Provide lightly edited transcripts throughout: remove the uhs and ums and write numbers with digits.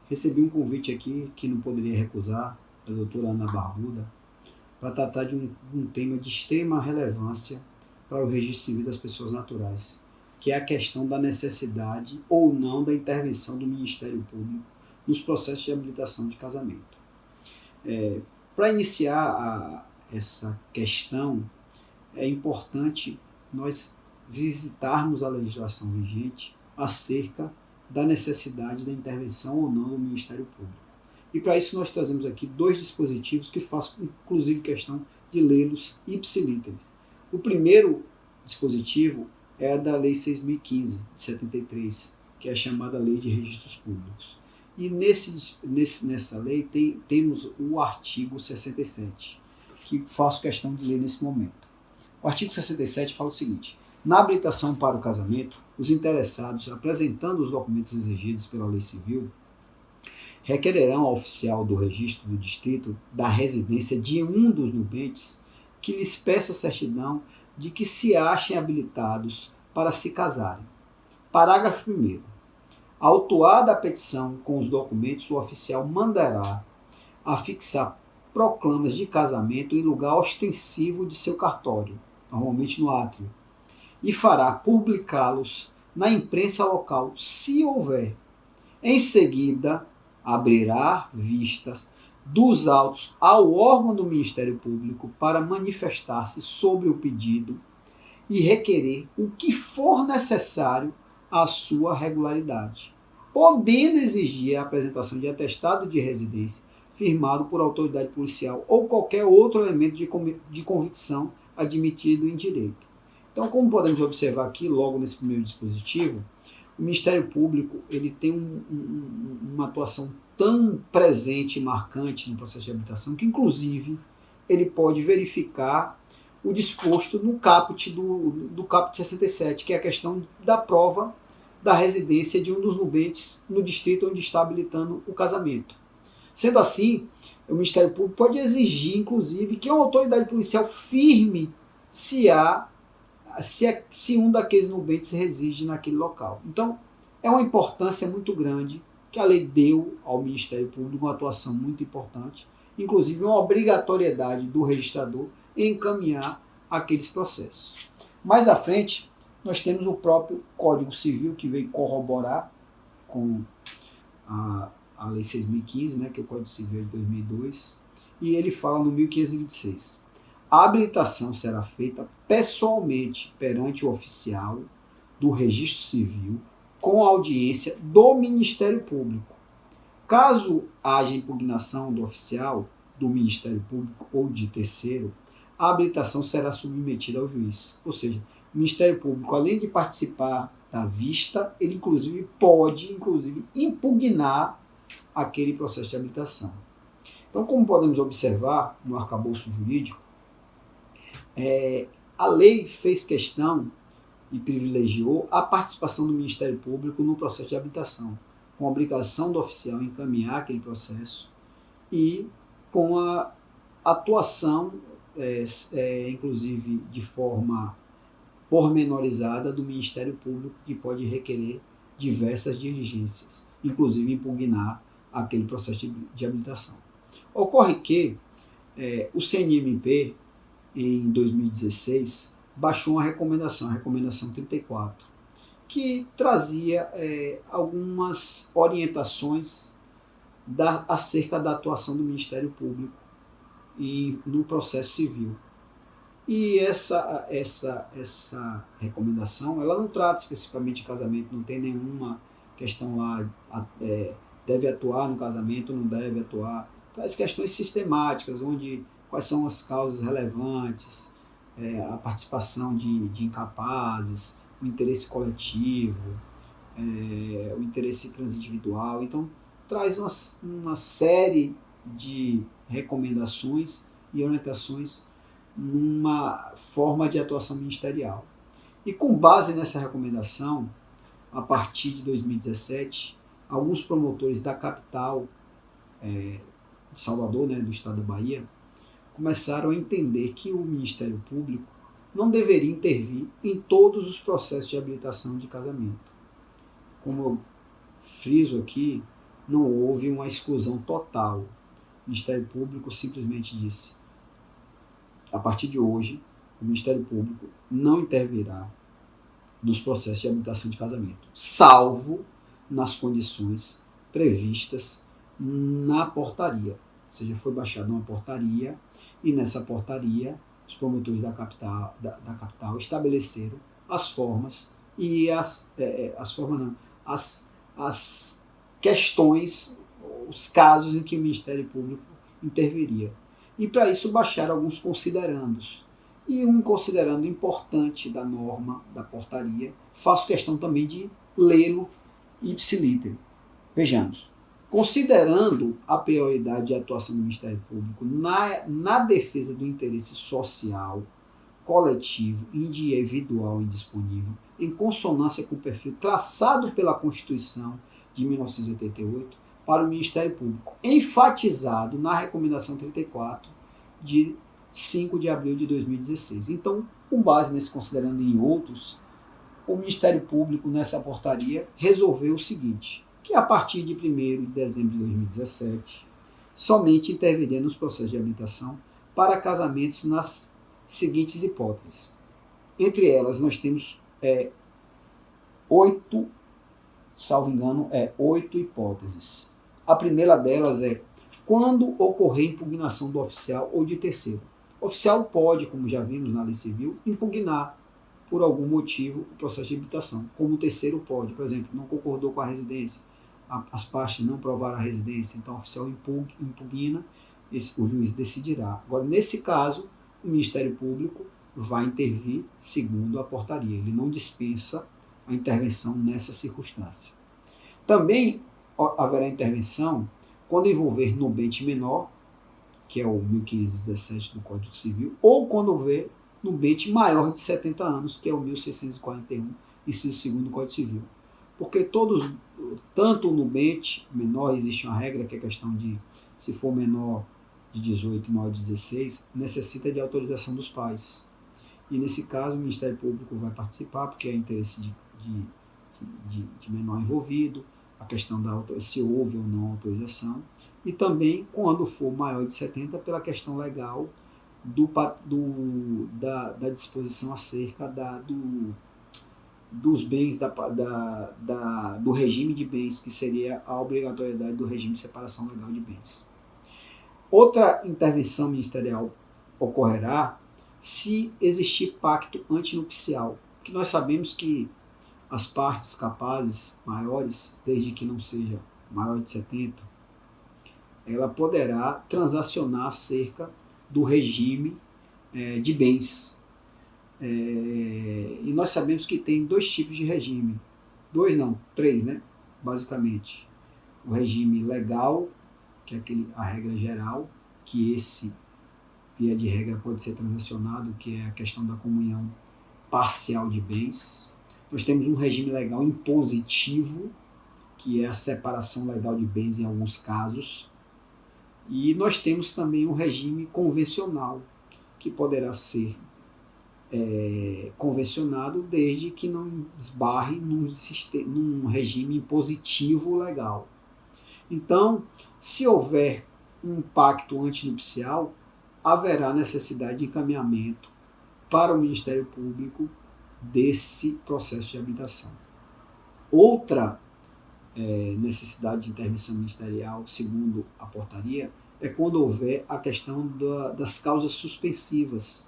Recebi um convite aqui que não poderia recusar, da doutora Ana Barbuda, para tratar de um tema de extrema relevância para o registro civil das pessoas naturais, que é a questão da necessidade ou não da intervenção do Ministério Público nos processos de habilitação de casamento. Para iniciar essa questão, é importante nós visitarmos a legislação vigente acerca da necessidade da intervenção ou não do Ministério Público. E para isso nós trazemos aqui dois dispositivos que faço inclusive questão de lê-los ipsilíteres. O primeiro dispositivo é a da Lei 6.015, de 73, que é a chamada Lei de Registros Públicos. E nessa lei temos o artigo 67, que faço questão de ler nesse momento. O artigo 67 fala o seguinte: na habilitação para o casamento, os interessados, apresentando os documentos exigidos pela lei civil, requererão ao oficial do registro do distrito da residência de um dos nubentes que lhes peça certidão de que se achem habilitados para se casarem. Parágrafo 1º. Autuada a petição com os documentos, o oficial mandará afixar proclamas de casamento em lugar ostensivo de seu cartório, normalmente no átrio, e fará publicá-los na imprensa local, se houver. Em seguida, abrirá vistas dos autos ao órgão do Ministério Público para manifestar-se sobre o pedido e requerer o que for necessário à sua regularidade, podendo exigir a apresentação de atestado de residência firmado por autoridade policial ou qualquer outro elemento de convicção admitido em direito. Então, como podemos observar aqui, logo nesse primeiro dispositivo, o Ministério Público ele tem uma atuação tão presente e marcante no processo de habilitação que, inclusive, ele pode verificar o disposto no caput do caput 67, que é a questão da prova da residência de um dos nubentes no distrito onde está habilitando o casamento. Sendo assim, o Ministério Público pode exigir, inclusive, que a autoridade policial firme se um daqueles nubentes reside naquele local. Então, é uma importância muito grande que a lei deu ao Ministério Público, uma atuação muito importante, inclusive uma obrigatoriedade do registrador em encaminhar aqueles processos. Mais à frente, nós temos o próprio Código Civil, que veio corroborar com a Lei 6.015, né, que é o Código Civil de 2002, e ele fala no 1526. A habilitação será feita pessoalmente perante o oficial do Registro Civil com a audiência do Ministério Público. Caso haja impugnação do oficial, do Ministério Público ou de terceiro, a habilitação será submetida ao juiz. Ou seja, o Ministério Público, além de participar da vista, ele pode impugnar aquele processo de habilitação. Então, como podemos observar no arcabouço jurídico, a lei fez questão e privilegiou a participação do Ministério Público no processo de habilitação, com a obrigação do oficial encaminhar aquele processo e com a atuação, inclusive de forma pormenorizada, do Ministério Público, que pode requerer diversas diligências, inclusive impugnar aquele processo de habilitação. Ocorre que o CNMP, em 2016, baixou uma recomendação, a recomendação 34, que trazia algumas orientações acerca da atuação do Ministério Público no processo civil. E essa recomendação, ela não trata especificamente de casamento, não tem nenhuma questão lá, deve atuar no casamento, não deve atuar. Traz questões sistemáticas, quais são as causas relevantes, a participação de incapazes, o interesse coletivo, o interesse transindividual. Então, traz uma série de recomendações e orientações numa forma de atuação ministerial. E com base nessa recomendação, a partir de 2017, alguns promotores da capital de Salvador, né, do estado da Bahia, começaram a entender que o Ministério Público não deveria intervir em todos os processos de habilitação de casamento. Como eu friso aqui, não houve uma exclusão total. O Ministério Público simplesmente disse: a partir de hoje, o Ministério Público não intervirá nos processos de habilitação de casamento, salvo nas condições previstas na portaria. Ou seja, foi baixada uma portaria e nessa portaria os promotores da capital estabeleceram as formas e as questões, os casos em que o Ministério Público interviria. E para isso baixaram alguns considerandos. E um considerando importante da norma, da portaria, faço questão também de lê-lo ipsiliter. Vejamos. Considerando a prioridade de atuação do Ministério Público na defesa do interesse social, coletivo, individual e indisponível, em consonância com o perfil traçado pela Constituição de 1988 para o Ministério Público, enfatizado na Recomendação 34 de 5 de abril de 2016. Então, com base nesse considerando em outros, o Ministério Público, nessa portaria, resolveu o seguinte, que a partir de 1º de dezembro de 2017, somente interviria nos processos de habilitação para casamentos nas seguintes hipóteses. Entre elas, nós temos 8, salvo engano, 8 hipóteses. A primeira delas é quando ocorrer impugnação do oficial ou de terceiro. O oficial pode, como já vimos na lei civil, impugnar por algum motivo o processo de habilitação, como o terceiro pode, por exemplo, não concordou com a residência, as partes não provaram a residência, então o oficial impugna, o juiz decidirá. Agora, nesse caso, o Ministério Público vai intervir segundo a portaria, ele não dispensa a intervenção nessa circunstância. Também haverá intervenção quando envolver nubente menor, que é o 1517 do Código Civil, ou quando houver nubente maior de 70 anos, que é o 1641, inciso 2º do Código Civil. Porque tanto o nubente menor, existe uma regra que é a questão de, se for menor de 18 e maior de 16, necessita de autorização dos pais. E nesse caso o Ministério Público vai participar, porque é interesse de menor envolvido, a questão se houve ou não autorização, e também quando for maior de 70 pela questão legal da disposição acerca dos bens, do regime de bens, que seria a obrigatoriedade do regime de separação legal de bens. Outra intervenção ministerial ocorrerá se existir pacto antinupcial, que nós sabemos que as partes capazes maiores, desde que não seja maior de 70, ela poderá transacionar acerca do regime de bens. E nós sabemos que tem 2 tipos de regime. 2 não, 3, né? Basicamente. O regime legal, que é a regra geral, que esse, via de regra, pode ser transacionado, que é a questão da comunhão parcial de bens. Nós temos um regime legal impositivo, que é a separação legal de bens em alguns casos. E nós temos também um regime convencional, que poderá ser convencionado desde que não esbarre num regime impositivo legal. Então, se houver um pacto antinupcial, haverá necessidade de encaminhamento para o Ministério Público desse processo de habilitação. Outra necessidade de intervenção ministerial, segundo a portaria, é quando houver a questão das causas suspensivas,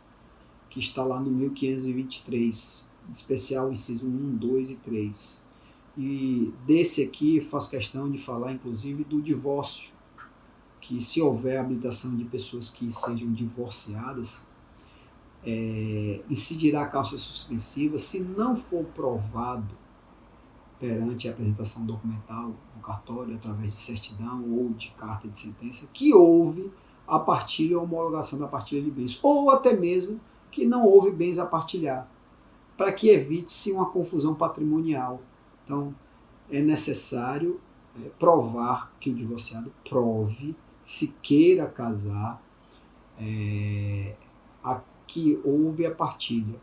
que está lá no 1523, em especial inciso 1, 2 e 3. E desse aqui faço questão de falar, inclusive, do divórcio, que se houver habilitação de pessoas que sejam divorciadas, incidirá a causa suspensiva se não for provado perante a apresentação documental no cartório, através de certidão ou de carta de sentença, que houve a partilha ou homologação da partilha de bens, ou até mesmo que não houve bens a partilhar, para que evite-se uma confusão patrimonial. Então, é necessário provar, que o divorciado prove, se queira casar, que houve a partilha.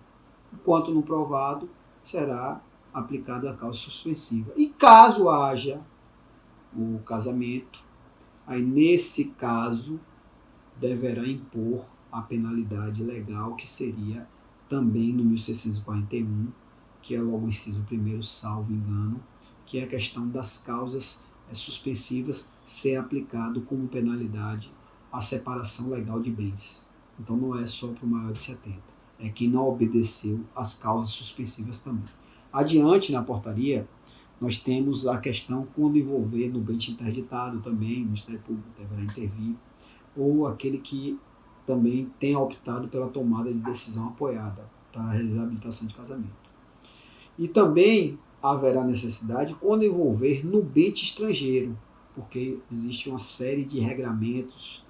Enquanto não provado, será aplicada a causa suspensiva. E caso haja o casamento, aí nesse caso deverá impor a penalidade legal, que seria também no 1641, que é logo o inciso 1º, salvo engano, que é a questão das causas suspensivas ser aplicado como penalidade a separação legal de bens. Então não é só para o maior de 70, é quem não obedeceu às causas suspensivas também. Adiante na portaria, nós temos a questão quando envolver no bem interditado também, o Ministério Público deverá intervir, ou aquele que também tenha optado pela tomada de decisão apoiada para realizar a habilitação de casamento. E também haverá necessidade quando envolver no bem estrangeiro, porque existe uma série de regramentos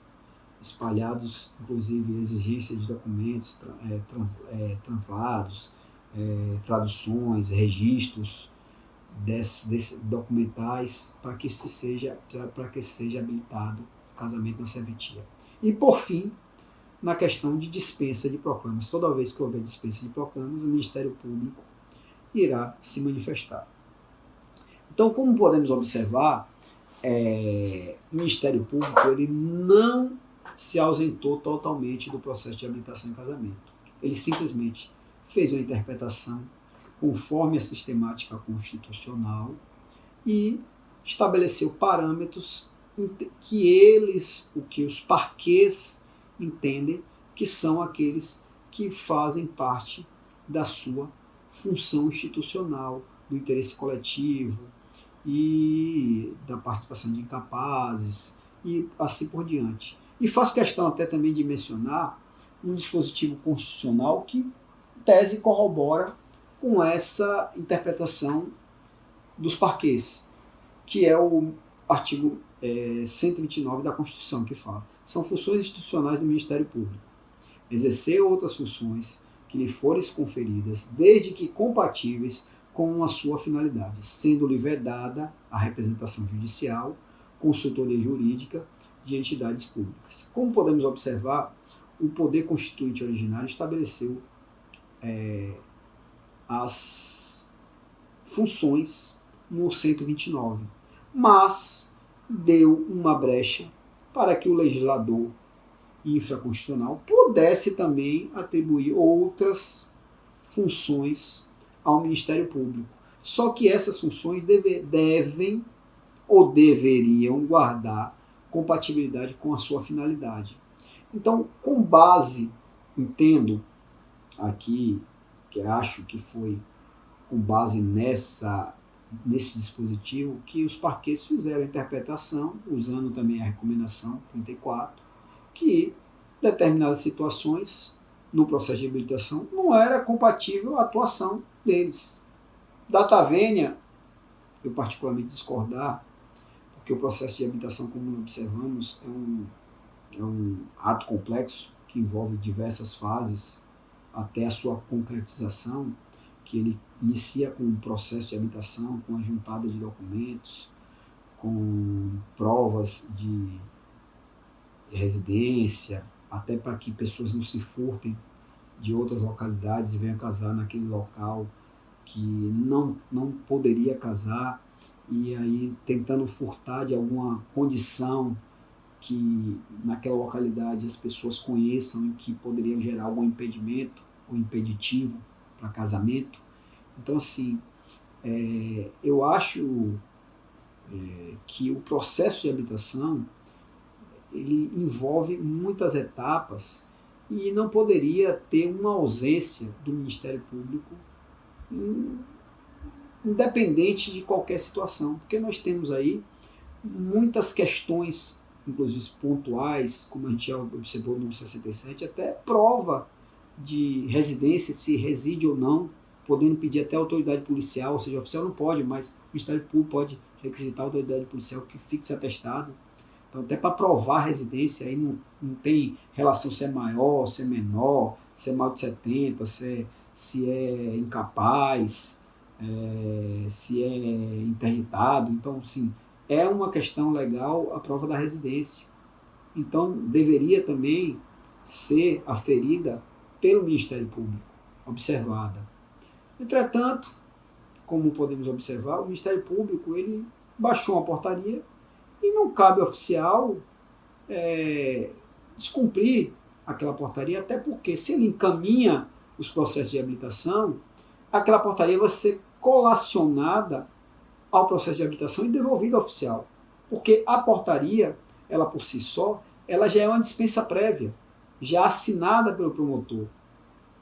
espalhados, inclusive exigência de documentos, translados, traduções, registros desses documentais para que seja habilitado o casamento na serventia. E por fim, na questão de dispensa de proclamas. Toda vez que houver dispensa de proclamas, o Ministério Público irá se manifestar. Então, como podemos observar, o Ministério Público ele não se ausentou totalmente do processo de habilitação em casamento. Ele simplesmente fez uma interpretação conforme a sistemática constitucional e estabeleceu parâmetros que os parquês entendem que são aqueles que fazem parte da sua função institucional, do interesse coletivo e da participação de incapazes e assim por diante. E faço questão até também de mencionar um dispositivo constitucional que, em tese, corrobora com essa interpretação dos parquês, que é o artigo 129 da Constituição, que fala: são funções institucionais do Ministério Público exercer outras funções que lhe forem conferidas, desde que compatíveis com a sua finalidade, sendo-lhe vedada a representação judicial, consultoria jurídica de entidades públicas. Como podemos observar, o Poder Constituinte originário estabeleceu as funções no 129, mas deu uma brecha para que o legislador infraconstitucional pudesse também atribuir outras funções ao Ministério Público. Só que essas funções devem ou deveriam guardar compatibilidade com a sua finalidade. Então, com base, entendo aqui, que acho que foi com base nesse dispositivo, que os parquês fizeram a interpretação, usando também a recomendação 34, que determinadas situações no processo de habilitação não era compatível à atuação deles. Data vênia, eu particularmente discordar, porque o processo de habilitação, como observamos, é um ato complexo que envolve diversas fases até a sua concretização, que ele inicia com o processo de habilitação, com a juntada de documentos, com provas de residência, até para que pessoas não se furtem de outras localidades e venham casar naquele local que não poderia casar, e aí tentando furtar de alguma condição que naquela localidade as pessoas conheçam e que poderiam gerar algum impedimento ou impeditivo para casamento. Então, assim, eu acho que o processo de habilitação ele envolve muitas etapas e não poderia ter uma ausência do Ministério Público independente de qualquer situação, porque nós temos aí muitas questões, inclusive pontuais, como a gente já observou no 67, até prova de residência, se reside ou não, podendo pedir até a autoridade policial, ou seja, o oficial não pode, mas o Ministério Público pode requisitar a autoridade policial que fixe atestado. Então, até para provar a residência, aí não tem relação se é maior, se é menor, se é maior de 70, se é incapaz, se é interditado. Então, sim, é uma questão legal a prova da residência. Então, deveria também ser aferida pelo Ministério Público, observada. Entretanto, como podemos observar, o Ministério Público ele baixou uma portaria e não cabe ao oficial descumprir aquela portaria, até porque se ele encaminha os processos de habilitação, aquela portaria vai ser colacionada ao processo de habilitação e devolvida ao oficial. Porque a portaria, ela por si só, ela já é uma dispensa prévia, já assinada pelo promotor.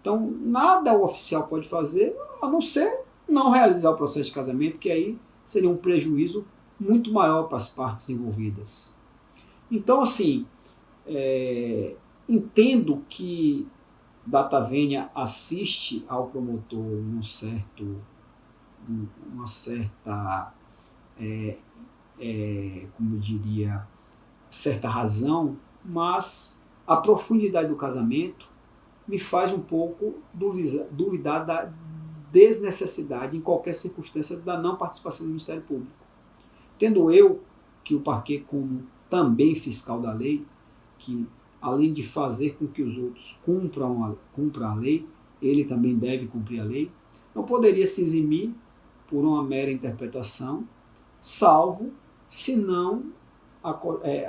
Então, nada o oficial pode fazer, a não ser não realizar o processo de casamento, que aí seria um prejuízo muito maior para as partes envolvidas. Então, assim, entendo que data vênia assiste ao promotor uma certa, como eu diria, certa razão, mas a profundidade do casamento me faz um pouco duvidar da desnecessidade, em qualquer circunstância, da não participação do Ministério Público. Tendo eu que o parquet, como também fiscal da lei, que além de fazer com que os outros cumpram a lei, ele também deve cumprir a lei, não poderia se eximir por uma mera interpretação, salvo se não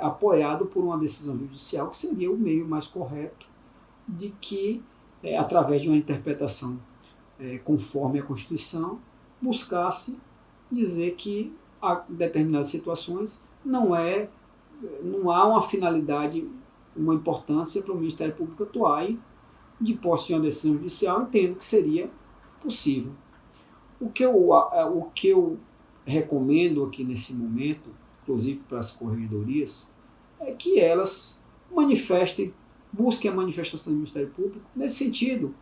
apoiado por uma decisão judicial, que seria o meio mais correto de que, através de uma interpretação conforme a Constituição, buscasse dizer que a determinadas situações não há uma finalidade, uma importância para o Ministério Público atuar, e de posse de uma decisão judicial, entendo que seria possível. O que eu recomendo aqui nesse momento, inclusive para as corregedorias, é que elas busquem a manifestação do Ministério Público, nesse sentido,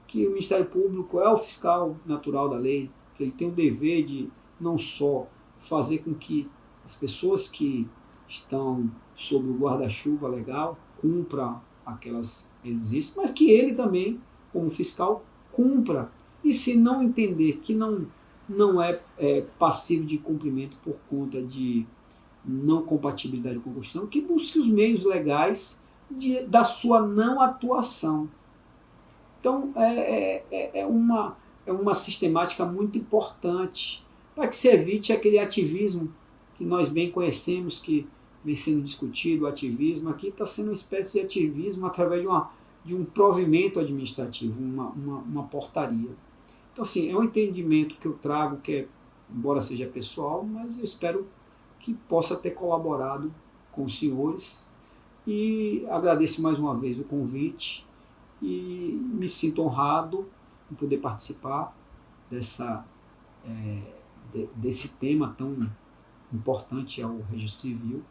que o Ministério Público é o fiscal natural da lei, que ele tem o dever de não só fazer com que as pessoas que estão sob o guarda-chuva legal cumpram aquelas exigências, mas que ele também, como fiscal, cumpra. E se não entender que não é passivo de cumprimento por conta de não compatibilidade com a Constituição, que busque os meios legais da sua não atuação. Então, é uma sistemática muito importante para que se evite aquele ativismo que nós bem conhecemos, que vem sendo discutido. O ativismo aqui está sendo uma espécie de ativismo através de um provimento administrativo, uma portaria. Então, assim, é um entendimento que eu trago, que embora seja pessoal, mas eu espero que possa ter colaborado com os senhores, e agradeço mais uma vez o convite e me sinto honrado em poder participar desse tema tão importante ao registro civil.